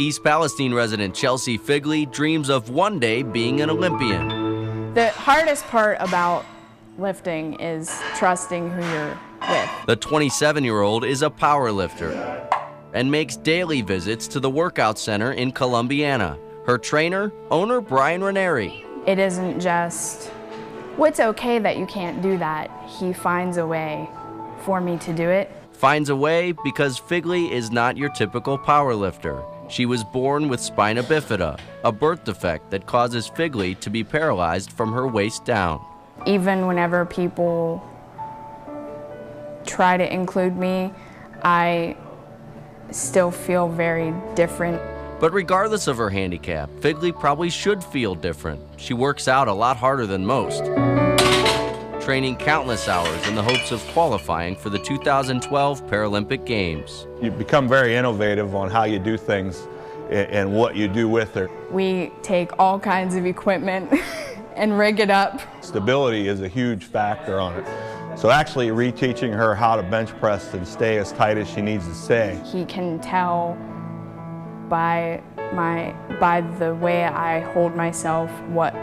East Palestine resident Chelsea Figley dreams of one day being an Olympian. The hardest part about lifting is trusting who you're with. The 27-year-old is a power lifter and makes daily visits to the workout center in Columbiana. Her trainer, owner Brian Ranieri. It isn't just, well, it's okay that you can't do that. He finds a way for me to do it. Finds a way because Figley is not your typical power lifter. She was born with spina bifida, a birth defect that causes Figley to be paralyzed from her waist down. Even whenever people try to include me, I still feel very different. But regardless of her handicap, Figley probably should feel different. She works out a lot harder than most, training countless hours in the hopes of qualifying for the 2012 Paralympic Games. You become very innovative on how you do things and what you do with her. We take all kinds of equipment and rig it up. Stability is a huge factor on it. So actually reteaching her how to bench press and stay as tight as she needs to stay. He can tell by the way I hold myself what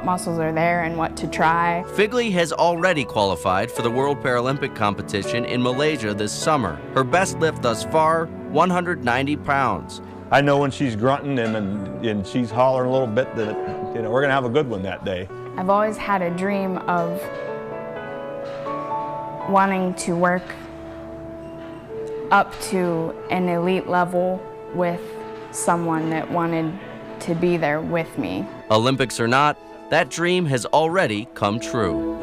muscles are there and what to try. Figley has already qualified for the World Paralympic competition in Malaysia this summer. Her best lift thus far, 190 pounds. I know when she's grunting and she's hollering a little bit that we're gonna have a good one that day. I've always had a dream of wanting to work up to an elite level with someone that wanted to be there with me. Olympics or not, that dream has already come true.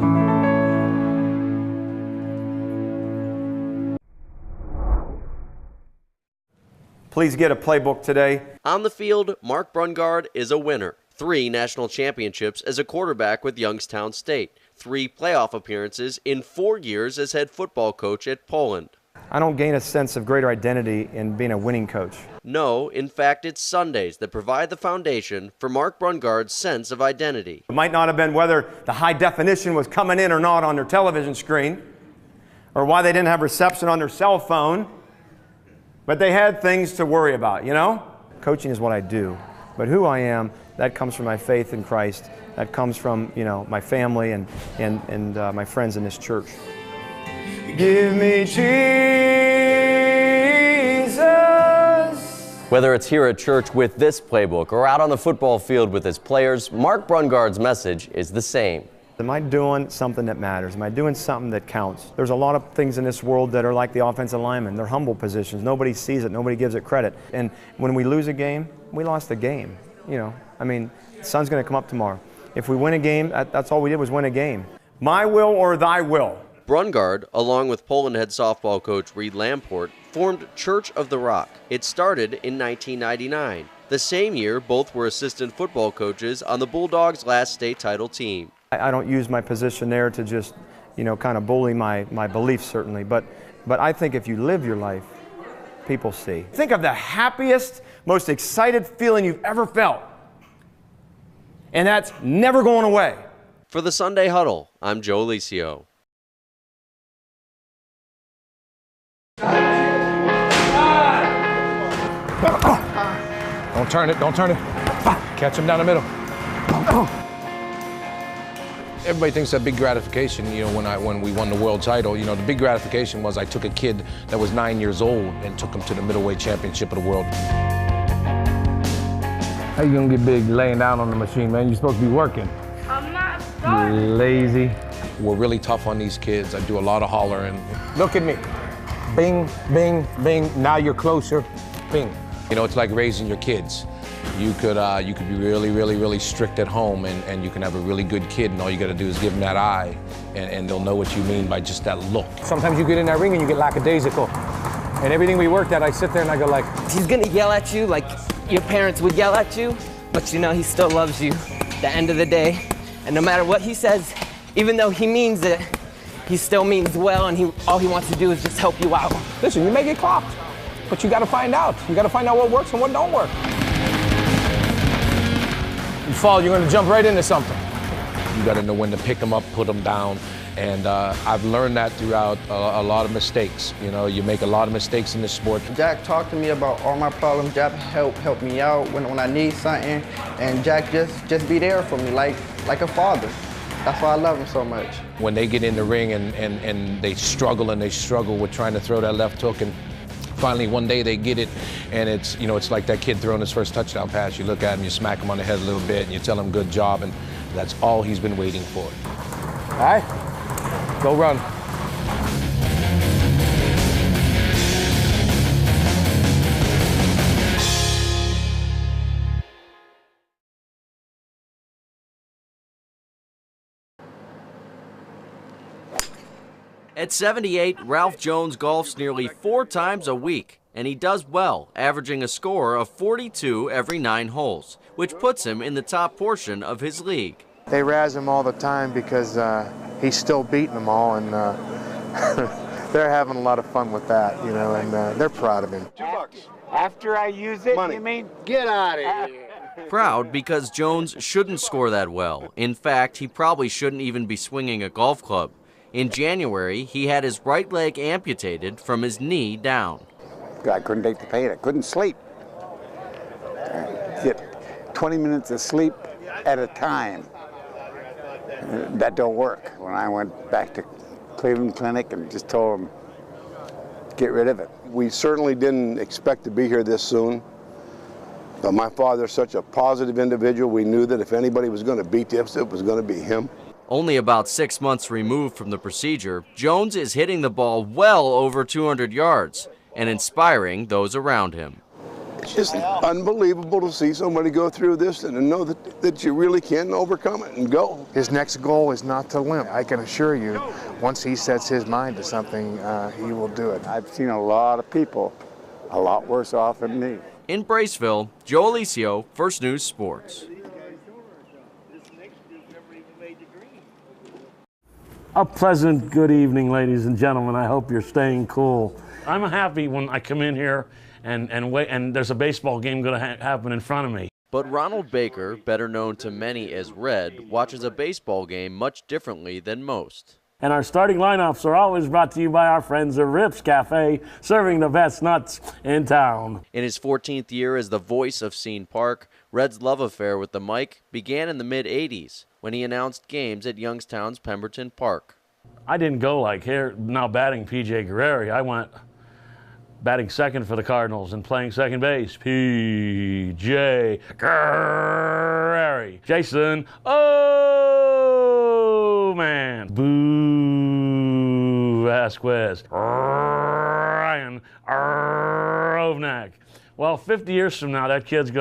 Please get a playbook today. On the field, Mark Brungard is a winner. 3 national championships as a quarterback with Youngstown State. 3 playoff appearances in 4 years as head football coach at Poland. I don't gain a sense of greater identity in being a winning coach. No, in fact, it's Sundays that provide the foundation for Mark Brungard's sense of identity. It might not have been whether the high definition was coming in or not on their television screen, or why they didn't have reception on their cell phone, but they had things to worry about, you know? Coaching is what I do, but who I am, that comes from my faith in Christ. That comes from, my family and my friends in this church. Give me Jesus. Whether it's here at church with this playbook or out on the football field with his players, Mark Brungard's message is the same. Am I doing something that matters? Am I doing something that counts? There's a lot of things in this world that are like the offensive lineman. They're humble positions. Nobody sees it. Nobody gives it credit. And when we lose a game, we lost the game. The sun's going to come up tomorrow. If we win a game, that's all we did was win a game. My will or thy will. Brungard, along with Poland head softball coach Reed Lamport, formed Church of the Rock. It started in 1999. The same year, both were assistant football coaches on the Bulldogs' last state title team. I don't use my position there to just, kind of bully my beliefs, certainly. But I think if you live your life, people see. Think of the happiest, most excited feeling you've ever felt. And that's never going away. For the Sunday Huddle, I'm Joe Aulisio. Don't turn it, don't turn it. Catch him down the middle. Everybody thinks that big gratification, when we won the world title, the big gratification was I took a kid that was 9 years old and took him to the middleweight championship of the world. How you gonna get big laying down on the machine, man? You're supposed to be working. I'm not starting. Lazy. We're really tough on these kids. I do a lot of hollering. Look at me. Bing, bing, bing. Now you're closer. Bing. It's like raising your kids. You could be really, really, really strict at home and you can have a really good kid and all you gotta do is give them that eye and they'll know what you mean by just that look. Sometimes you get in that ring and you get lackadaisical. And everything we worked at, I sit there and I go like, he's gonna yell at you like your parents would yell at you, but he still loves you at the end of the day. And no matter what he says, even though he means it, he still means well and all he wants to do is just help you out. Listen, you may get clocked, but you gotta find out. You gotta find out what works and what don't work. You fall, you're gonna jump right into something. You gotta know when to pick them up, put them down, And I've learned that throughout a lot of mistakes. You know, you make a lot of mistakes in this sport. Jack talked to me about all my problems. Jack help me out when I need something. And Jack just be there for me like a father. That's why I love him so much. When they get in the ring and they struggle with trying to throw that left hook, and finally one day they get it, and it's, you know, it's like that kid throwing his first touchdown pass. You look at him, you smack him on the head a little bit, and you tell him good job, and that's all he's been waiting for. All right, go run. At 78, Ralph Jones golfs nearly 4 times a week, and he does well, averaging a score of 42 every 9 holes, which puts him in the top portion of his league. They razz him all the time because he's still beating them all, and they're having a lot of fun with that, you know, and they're proud of him. $2. After I use it, Money. You mean? Get out of here. Proud because Jones shouldn't score that well. In fact, he probably shouldn't even be swinging a golf club. In January, he had his right leg amputated from his knee down. I couldn't take the pain. I couldn't sleep. Get 20 minutes of sleep at a time. That don't work. When I went back to Cleveland Clinic and just told them, get rid of it. We certainly didn't expect to be here this soon. But my father's such a positive individual, we knew that if anybody was going to beat this, it was going to be him. Only about 6 months removed from the procedure, Jones is hitting the ball well over 200 yards and inspiring those around him. It's just unbelievable to see somebody go through this and to know that you really can overcome it and go. His next goal is not to limp. I can assure you, once he sets his mind to something, he will do it. I've seen a lot of people a lot worse off than me. In Braceville, Joe Aulisio, First News Sports. A pleasant good evening, ladies and gentlemen. I hope you're staying cool. I'm happy when I come in here and there's a baseball game going to happen in front of me. But Ronald Baker, better known to many as Red, watches a baseball game much differently than most. And our starting lineups are always brought to you by our friends at Rips Cafe, serving the best nuts in town. In his 14th year as the voice of Scene Park, Red's love affair with the mic began in the mid-'80s when he announced games at Youngstown's Pemberton Park. I didn't go like here, now batting P.J. Guerreri. I went batting second for the Cardinals and playing second base. P.J. Guerreri. Jason, oh man. Boo Vasquez. Ryan Rovnak. Well, 50 years from now, that kid's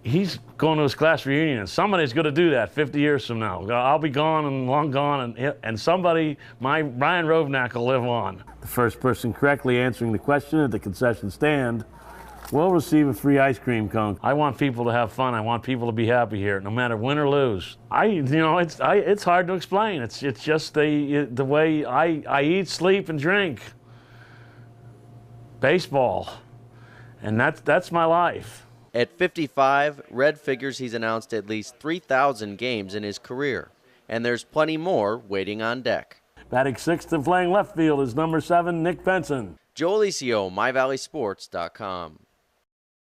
he's going to his class reunion, and somebody's going to do that 50 years from now. I'll be gone and long gone, and somebody, my Ryan Rovnak, will live on. The first person correctly answering the question at the concession stand will receive a free ice cream cone. I want people to have fun. I want people to be happy here, no matter win or lose. It's hard to explain. It's just the way I eat, sleep, and drink baseball, and that's my life. At 55, Red figures he's announced at least 3,000 games in his career, and there's plenty more waiting on deck. Batting sixth and playing left field is number 7, Nick Benson. Joe Aulisio, MyValleySports.com.